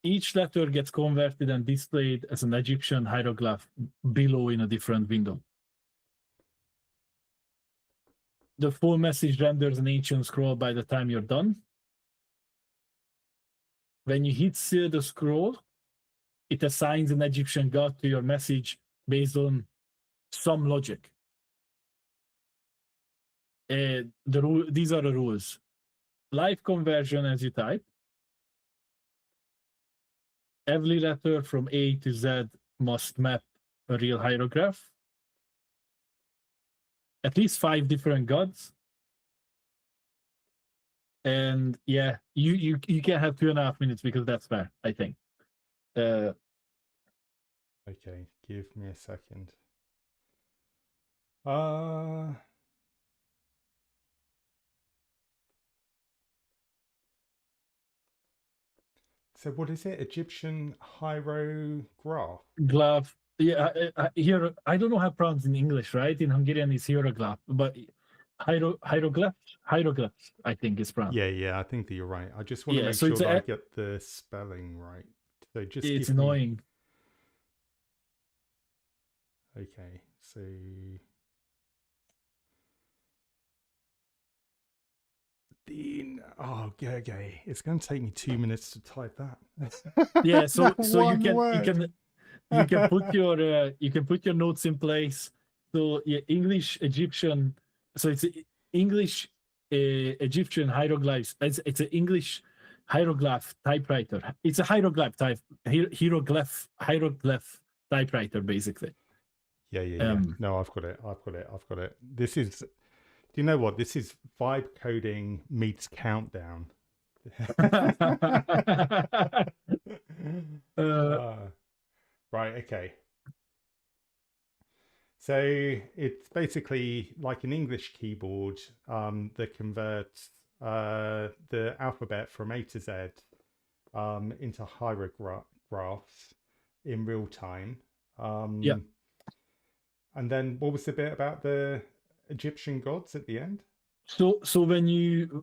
each letter gets converted and displayed as an Egyptian hieroglyph below in a different window. The full message renders an ancient scroll by the time you're done. When you hit seal the scroll, it assigns an Egyptian god to your message based on some logic. These are the rules. Live conversion as you type. Every letter from A to Z must map a real hieroglyph. At least 5 different gods. And yeah, you can have 2.5 minutes because that's fair, I think. Okay, give me a second. So what is it? Egyptian hieroglyph? Glove. Yeah, here I don't know how pronounced in English, right? In Hungarian it's hieroglyph, but hieroglyphs, I think is pronounced. Yeah, I think that you're right. I just want to Yeah, make so sure that I get the spelling right. So just it's give me... annoying. Okay, so... Dean... Oh, Gergely. It's going to take me 2 minutes to type that. Yeah, so you One word. can put your notes in place. So yeah, English Egyptian. So it's English Egyptian hieroglyphs. It's an English hieroglyph typewriter. It's a hieroglyph hieroglyph typewriter basically. Yeah. No, I've got it. This is... Do you know what? This is vibe coding meets countdown. Right, okay. So it's basically like an English keyboard that converts the alphabet from A to Z into hieroglyphs in real time. Yeah. And then what was the bit about the Egyptian gods at the end? So when you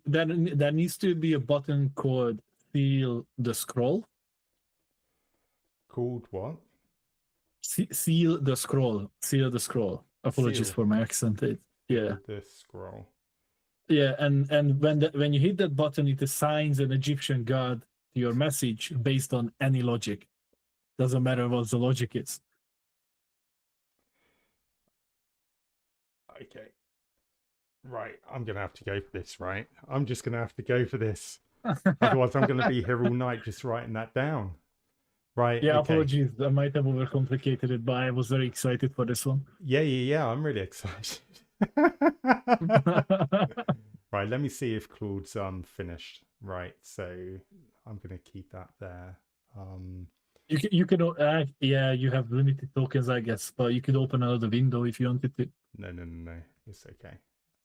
there needs to be a button called seal the scroll. Called what? Seal the scroll. Seal the scroll. Apologies Seal. for my accent. Yeah. The scroll. Yeah, and when you hit that button, it assigns an Egyptian god to your message based on any logic. Doesn't matter what the logic is. Okay. Right, I'm going to have to go for this, right? I'm just going to have to go for this. Otherwise, I'm going to be here all night just writing that down. Right, Yeah, okay. apologies. I might have overcomplicated it, but I was very excited for this one. Yeah, I'm really excited. Right, let me see if Claude's finished. Right, so I'm going to keep that there. You can yeah, you have limited tokens, I guess, but you could open another window if you wanted to. No, it's okay.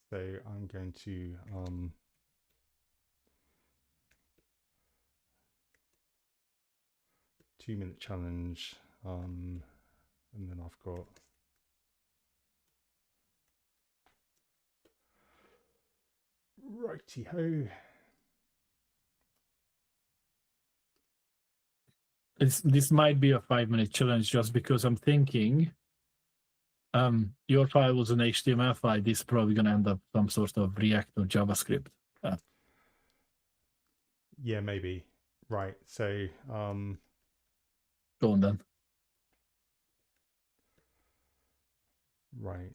So I'm going to 2-minute challenge, and then I've got righty ho. This might be a 5-minute challenge just because I'm thinking your file was an HTML file. This is probably going to end up some sort of React or JavaScript. Yeah, maybe. Right. So Go on then. right.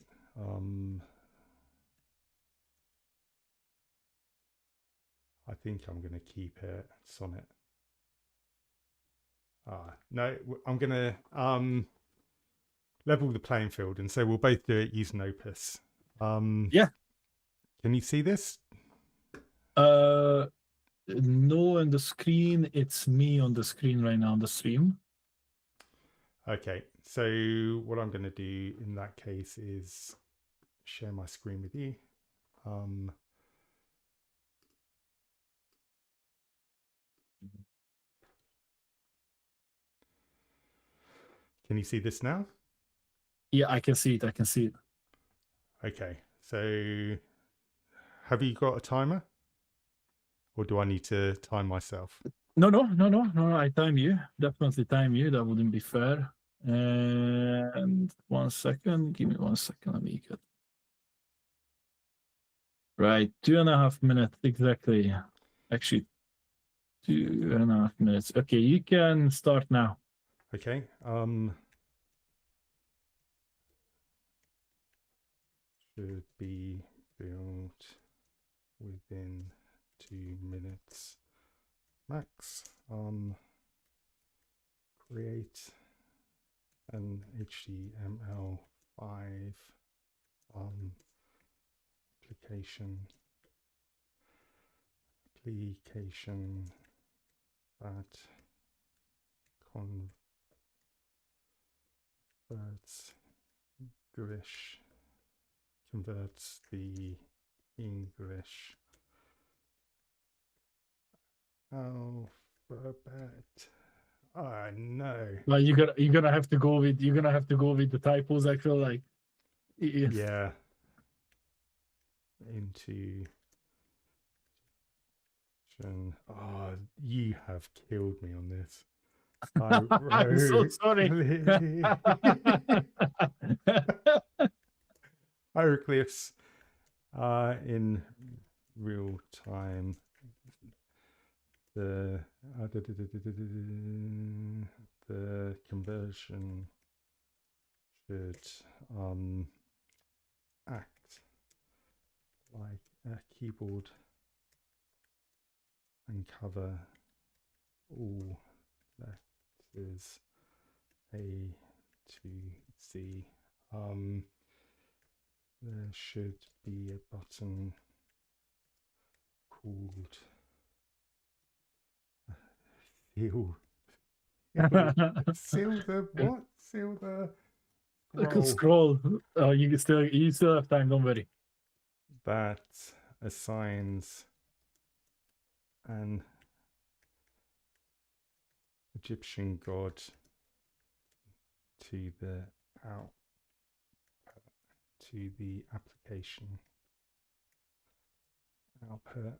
I think I'm going to keep it Sonnet. No, I'm going to level the playing field, and so we'll both do it using Opus. Yeah. Can you see this? No, on the screen. It's me on the screen right now on the stream. Okay. So what I'm going to do in that case is share my screen with you. Can you see this now? Yeah, I can see it. Okay. So have you got a timer? Or do I need to time myself? No. I time you. Definitely time you. That wouldn't be fair. And 1 second. Give me 1 second. Let me get. Right, 2.5 minutes exactly. Actually, 2.5 minutes. Okay, you can start now. Okay. Should be built within 2 minutes max. Create an HTML5 application application that converts the English alphabet. Oh no. Like you're gonna have to go with the typos. I feel like. Yeah. Into. Oh, you have killed me on this. I'm so sorry. Hieroglyphs in real time. The conversion should act like a keyboard and cover all letters A to Z. There should be a button called seal the what? Seal the scroll. You still have time. Don't worry. That assigns an Egyptian god to the application output.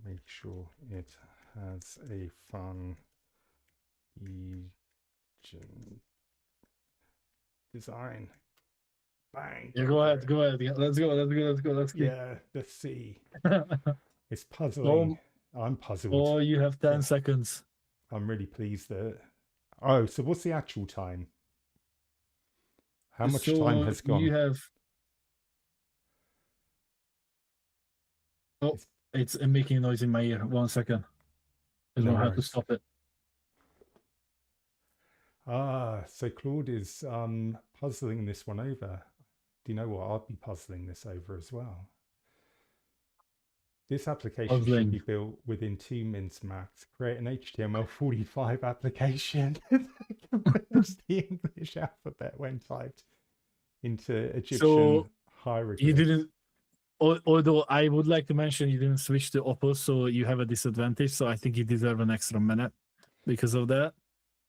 Make sure it has a fun design. Bang. Yeah, go ahead. Yeah, let's go. Yeah, let's see. It's puzzling. I'm puzzled. Oh, you have 10 seconds. I'm really pleased that. Oh, so what's the actual time? How much time has gone? You have. Oh, it's making a noise in my ear. 1 second. I don't know how to stop it. So Claude is puzzling this one over. Do you know what? I'd be puzzling this over as well. This application should be built within 2 minutes max. Create an HTML45 application that converts the English alphabet when typed into Egyptian hieroglyphs. You didn't. Although I would like to mention you didn't switch to Oppo, so you have a disadvantage. So I think you deserve an extra minute because of that.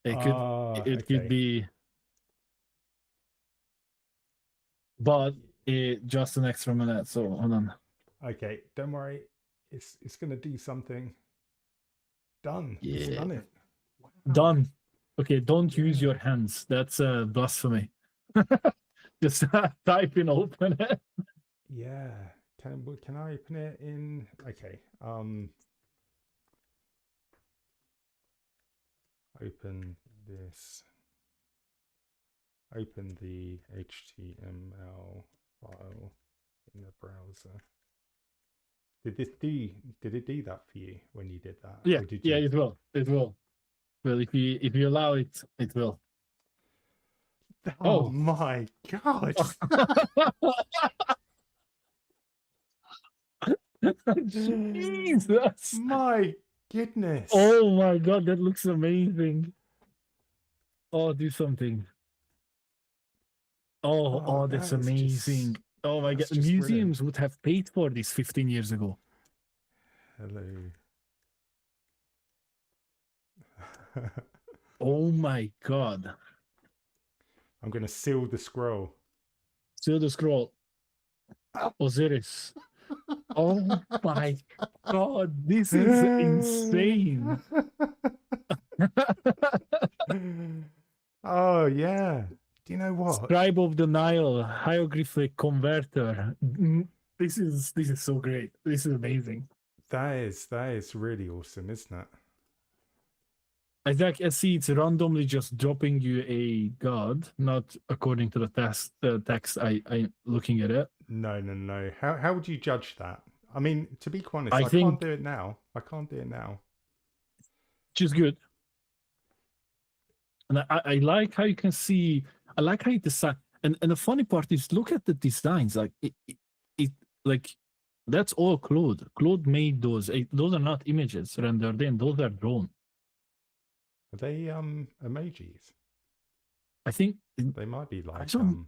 It could be, but just an extra minute. So hold on. Okay, don't worry. It's gonna do something. Done. Yeah. It's done it. Wow. Done. Okay, don't use your hands. That's blasphemy. Just type in open it. Yeah. Can I open it in? Okay. Open this. Open the HTML file in the browser. Did it do that for you when you did that? Yeah, it will. It will. Well, if you allow it, it will. Oh my god. Jesus. My goodness. Oh my god, that looks amazing. Oh, do something. Oh, that's amazing. Oh my god, museums would have paid for this 15 years ago. Hello. Oh my god. I'm going to seal the scroll. Seal the scroll. Osiris. Oh my god, this is insane. Oh yeah. Do you know what? Scribe of the Nile, hieroglyphic converter. This is so great. This is amazing. That is really awesome, isn't it? I see it's randomly just dropping you a god, not according to the text I looking at it. No. How would you judge that? I mean, to be quite honest, I can't do it now. Which is good. And I like how you can see. I like how you decide. And the funny part is, look at the designs. Like it like That's all Claude. Claude made those. Those are not images rendered in. Those are drawn. Are they emojis? I think. They might be I like don't.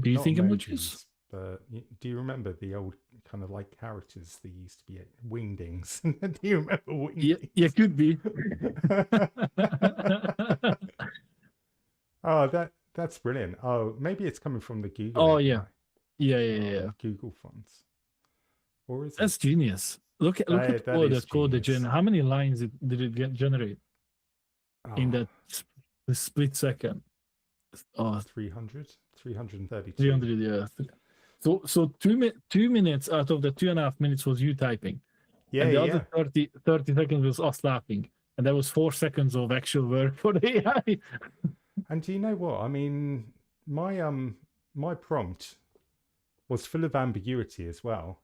Do you not think emojis? but do you remember the old kind of like characters that used to be wingdings? Do you remember wingdings? Yeah, could be. Oh, that's brilliant. Oh, maybe it's coming from the Google. Oh yeah, yeah. Google fonts, or is That's it? genius. Look at That all is the code that genius. how many lines did it generate in Oh, that the split second? Oh, 300, 332. 300, yeah. So 2 minutes out of the 2.5 minutes was you typing. Yeah, And the yeah. other 30 seconds was us laughing. And that was 4 seconds of actual work for the AI. And do you know what? I mean, my prompt was full of ambiguity as well.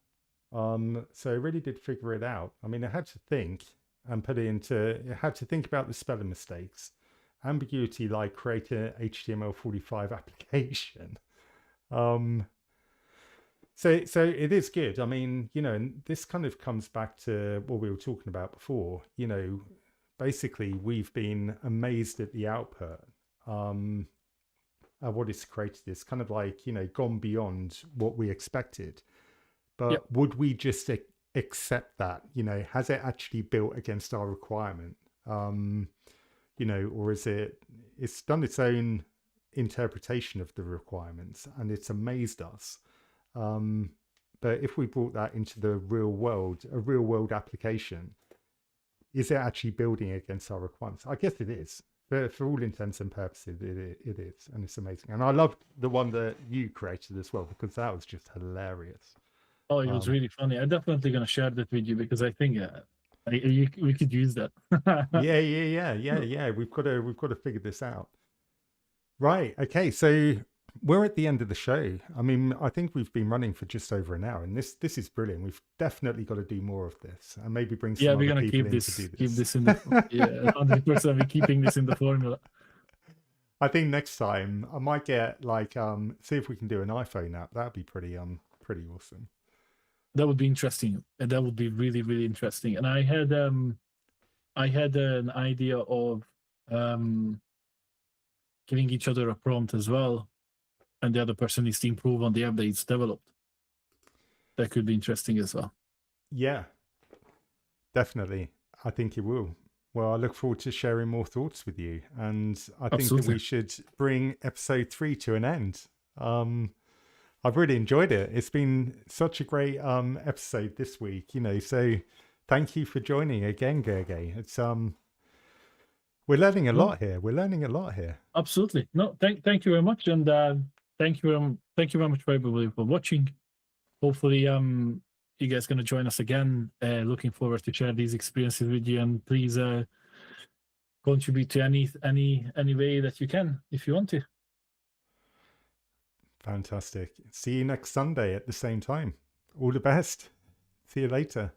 So I really did figure it out. I mean, I had to think and it had to think about the spelling mistakes. Ambiguity, like create a HTML45 application. So it is good. I mean, and this kind of comes back to what we were talking about before. Basically we've been amazed at the output. What it's created is kind of like, gone beyond what we expected. But Yep. would we just accept that? Has it actually built against our requirement? Or is it's done its own interpretation of the requirements and it's amazed us. But if we brought that into the real world, a real world application, is it actually building against our requirements? I guess it is. For all intents and purposes, it is. And it's amazing. And I loved the one that you created as well, because that was just hilarious. Oh, it was really funny. I'm definitely going to share that with you because I think we could use that. Yeah. We've got to figure this out. Right. Okay. So we're at the end of the show. I mean, I think we've been running for just over an hour, and this is brilliant. We've definitely got to do more of this, and maybe bring some we're other gonna people keep in to do this. in the 100%. We're keeping this in the formula. I think next time I might get see if we can do an iPhone app. That'd be pretty awesome. That would be interesting. And that would be really, really interesting. And I had an idea of giving each other a prompt as well, and the other person needs to improve on the app that it's developed. That could be interesting as well. Yeah, definitely. I think it will. Well, I look forward to sharing more thoughts with you, and I think that we should bring episode 3 to an end. I've really enjoyed it. It's been such a great episode this week, so thank you for joining again, Gergely. It's we're learning a lot here. Absolutely. No, thank you very much, and thank you very much for everybody for watching. Hopefully, you guys going to join us again. Looking forward to share these experiences with you, and please contribute to any way that you can if you want to. Fantastic. See you next Sunday at the same time. All the best. See you later.